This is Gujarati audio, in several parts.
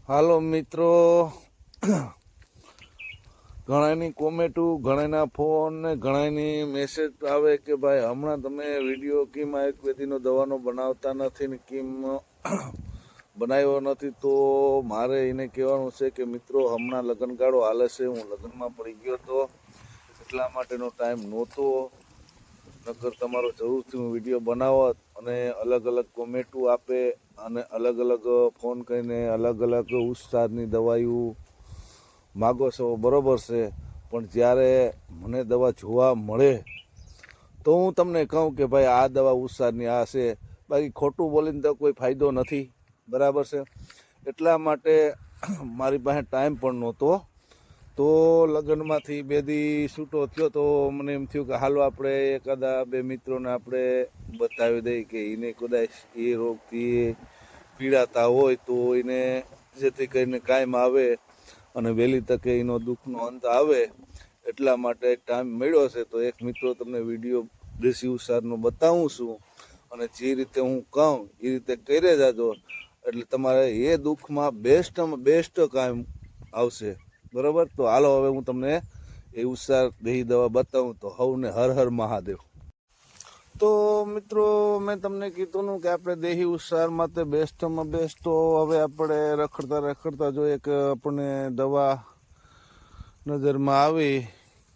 હાલો મિત્રો, ઘણાની કોમેન્ટો, ઘણાના ફોન ને ઘણાની મેસેજ આવે કે ભાઈ હમણાં તમે વિડીયો કેમ આયુર્વેદીનો દવાનો બનાવતા નથી ને કેમ બનાવ્યો નથી. તો મારે એને કહેવાનું છે કે મિત્રો હમણાં લગ્નગાળો હાલે છે, હું લગ્નમાં પડી ગયો હતો એટલા માટેનો ટાઈમ નહોતો, નકર તમારો જરૂરથી હું વિડીયો બનાવત અને અલગ અલગ કોમેન્ટો આપે અને અલગ અલગ ફોન કરીને અલગ અલગ ઉસ્તારની દવાઈઓ માગો છો, બરોબર છે. પણ જ્યારે મને દવા જોવા મળે તો હું તમને કહું કે ભાઈ આ દવા ઉસ્તારની આ છે, બાકી ખોટું બોલીને તો કોઈ ફાયદો નથી, બરાબર છે. એટલા માટે મારી પાસે ટાઈમ પણ નહોતો. તો લગ્નમાંથી બે દી છૂટો થયો તો મને એમ થયું કે હાલો આપણે એકાદા બે મિત્રોને આપણે બતાવી દઈએ કે એને કદાચ એ રોગથી પીડાતા હોય તો એને જેથી કરીને કાયમ આવે અને વહેલી તકે એનો દુઃખનો અંત આવે. એટલા માટે ટાઈમ મળ્યો છે તો એક મિત્રો તમને વિડીયો દેશી ઉપચારનો બતાવું છું અને જે રીતે હું કહું એ રીતે કરી જાજો, એટલે તમારે એ દુઃખમાં બેસ્ટમાં બેસ્ટ કાયમ આવશે, બરાબર. તો હાલો હવે હું તમને એ ઉપચાર દેહી દવા બતાવું. તો હવને હર હર મહાદેવ. તો મિત્રો મેં તમને કીધું કે આપણે દેહી ઉપચાર માટે બેસ્ટમાં બેસ્ટ તો હવે આપણે રખડતા જો એક આપણને દવા નજરમાં આવી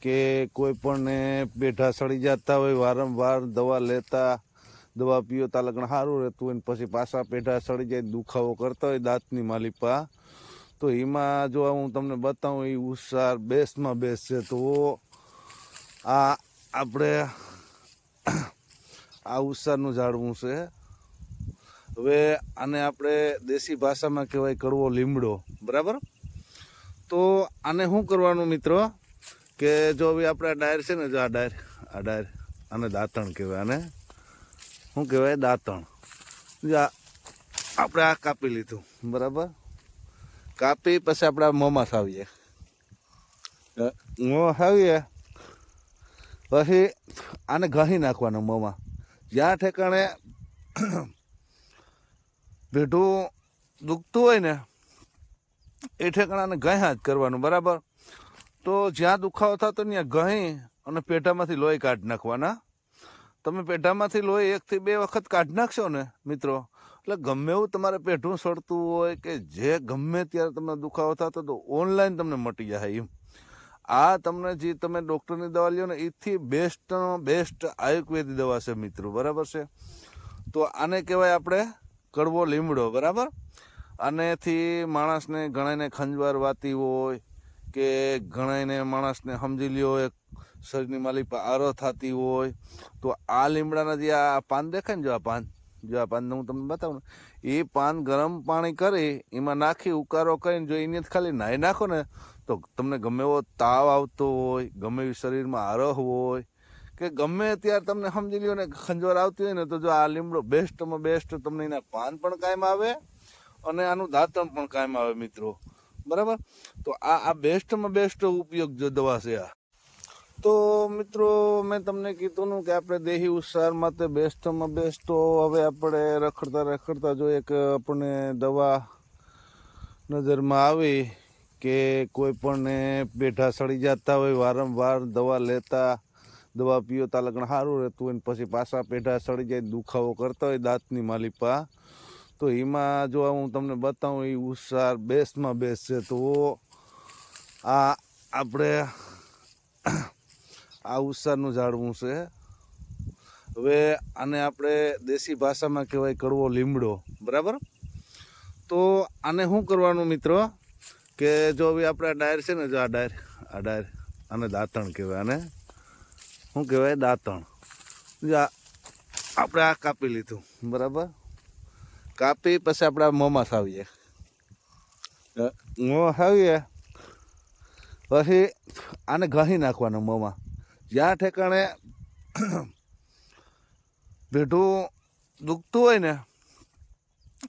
કે કોઈ પણને પેઢા સડી જતા હોય, વારંવાર દવા લેતા દવા પીઓ તા લગ્ન સારું રહેતું હોય ને પછી પાછા પેઢા સડી જાય, દુખાવો કરતા હોય દાંતની માલિપા, તો એમાં જો હું તમને બતાવું એ ઉપચાર બેસ્ટમાં બેસ્ટ છે. તો આ આપણે આ ઉપચારનું ઝાડવું છે. હવે આને આપણે દેશી ભાષામાં કહેવાય કડવો લીમડો, બરાબર. તો આને શું કરવાનું મિત્રો કે જો હવે આપણે આ ડાયર છે ને, જો આ ડાયર આને દાંતણ કહેવાય, આને શું કહેવાય દાંતણ. જો આપણે આ કાપી લીધું, બરાબર. કાપી પછી આપણે આ મોંમાં ખાવીએ, પછી આને ઘસી નાખવાનું મોંમાં, જ્યાં ઠેકાણે પેઢું દુખતું હોય ને એ ઠેકાણાને ઘસ્યા જ કરવાનું, બરાબર. તો જ્યાં દુખાવો થતો ત્યાં ઘસી અને પેઢામાંથી લોહી કાઢી નાખવાના. તમે પેઢામાંથી લોહી 1 થી 2 વખત કાઢી નાખશો ને મિત્રો, એટલે ગમે એવું તમારે પેઢું સડતું હોય કે જે ગમે ત્યારે તમને દુખાવો થતો તો ઓનલાઈન તમને મટી જાય. એમ આ તમને જે તમે ડૉક્ટરની દવા લ્યો ને એથી બેસ્ટ આયુર્વેદિક દવા છે મિત્રો, બરાબર છે. તો આને કહેવાય આપણે કડવો લીમડો, બરાબર. આનેથી માણસને ઘણાને ખંજવાળ વાતી હોય કે ઘણાને માણસને સમજી લ્યો એક શરીરની માલિપા આરો થતી હોય, તો આ લીમડાના જે આ પાન દેખાય ને, જો આ પાનને હું તમને બતાવું ને, એ પાન ગરમ પાણી કરી એમાં નાખી ઉકારો કરીને જો એને ખાલી નાહી નાખો ને તો તમને ગમે એવો તાવ આવતો હોય, ગમે એવી શરીરમાં આરહ હોય કે ગમે ત્યારે તમને સમજી લ્યો ને ખંજવાળ આવતી હોય ને, તો જો આ લીમડો બેસ્ટમાં બેસ્ટ તમને એના પાન પણ કાયમ આવે અને આનું દાંતણ પણ કાયમ આવે મિત્રો, બરાબર. તો આ બેસ્ટમાં બેસ્ટ ઉપયોગ જો દવા છે આ. તો મિત્રો મેં તમને કીધું કે આપણે દેહી ઉપચાર માટે બેસ્ટમાં બેસ્ટ તો હવે આપણે રખડતા જો એક આપણને દવા નજરમાં આવી કે કોઈ પણને પેઢા સડી જતા હોય, વારંવાર દવા લેતા દવા પીઓ તા લગ્ન સારું રહેતું હોય ને પછી પાછા પેઢા સડી જાય, દુખાવો કરતા હોય દાંતની માલિપા, તો એમાં જો હું તમને બતાવું એ ઉપચાર બેસ્ટમાં બેસ્ટ છે. તો આ આપણે આ ઉપચારનું ઝાડવું છે. હવે આને આપણે દેશી ભાષામાં કહેવાય કડવો લીમડો, બરાબર. તો આને શું કરવાનું મિત્રો કે જો હવે આપણે આ ડાયર છે ને, જો આ ડાયર આને દાંતણ કહેવાય, આને શું કહેવાય દાંતણ. જો આપણે આ કાપી લીધું, બરાબર. કાપી પછી આપણે આ મોંમાં ખાવીએ, પછી આને ઘસી નાખવાનું મોંમાં, જ્યાં ઠેકાણે પેઢું દુખતું હોય ને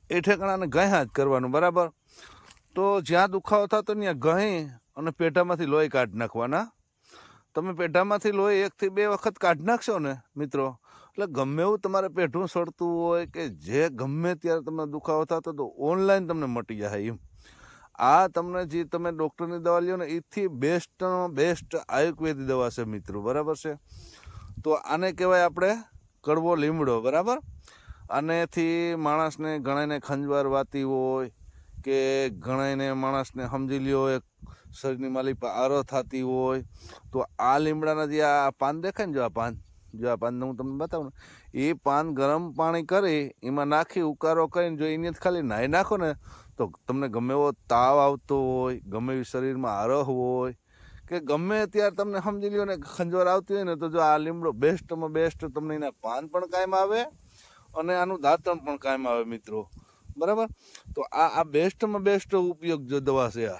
એ ઠેકાણાને ઘસ્યા જ કરવાનું, બરાબર. તો જ્યાં દુખાવો થતો ત્યાં ઘસી અને પેઢામાંથી લોહી કાઢી નાખવાના. તમે પેઢામાંથી લોહી 1 થી 2 વખત કાઢી નાખશો ને મિત્રો, એટલે ગમે એવું તમારે પેઢું સડતું હોય કે જે ગમે ત્યારે તમને દુખાવો થતો તો ઓનલાઈન તમને મટી જાય. એમ આ તમને જે તમે ડૉક્ટરની દવા લ્યો ને એથી બેસ્ટ આયુર્વેદિક દવા છે મિત્રો, બરાબર છે. તો આને કહેવાય આપણે કડવો લીમડો, બરાબર. આનેથી માણસને ઘણાને ખંજવાળ વાતી હોય કે ઘણાને માણસને સમજી લ્યો એક શરીરની માલિક આરો થતી હોય, તો આ લીમડાના જે આ પાન દેખાય ને, જો આ પાન હું તમને બતાવું ને, એ પાન ગરમ પાણી કરી એમાં નાખી ઉકારો કરીને જો એને ખાલી નાહી નાખો ને, તો તમને ગમે એવો તાવ આવતો હોય, ગમે એવી શરીરમાં આરહ હોય કે ગમે ત્યારે તમને સમજી લ્યો ને ખંજવાળ આવતી હોય ને, તો જો આ લીમડો બેસ્ટમાં બેસ્ટ તમને એના પાન પણ કાયમ આવે અને આનું દાંતણ પણ કાયમ આવે મિત્રો, બરાબર. તો આ બેસ્ટમાં બેસ્ટ ઉપયોગ જો દવા છે આ.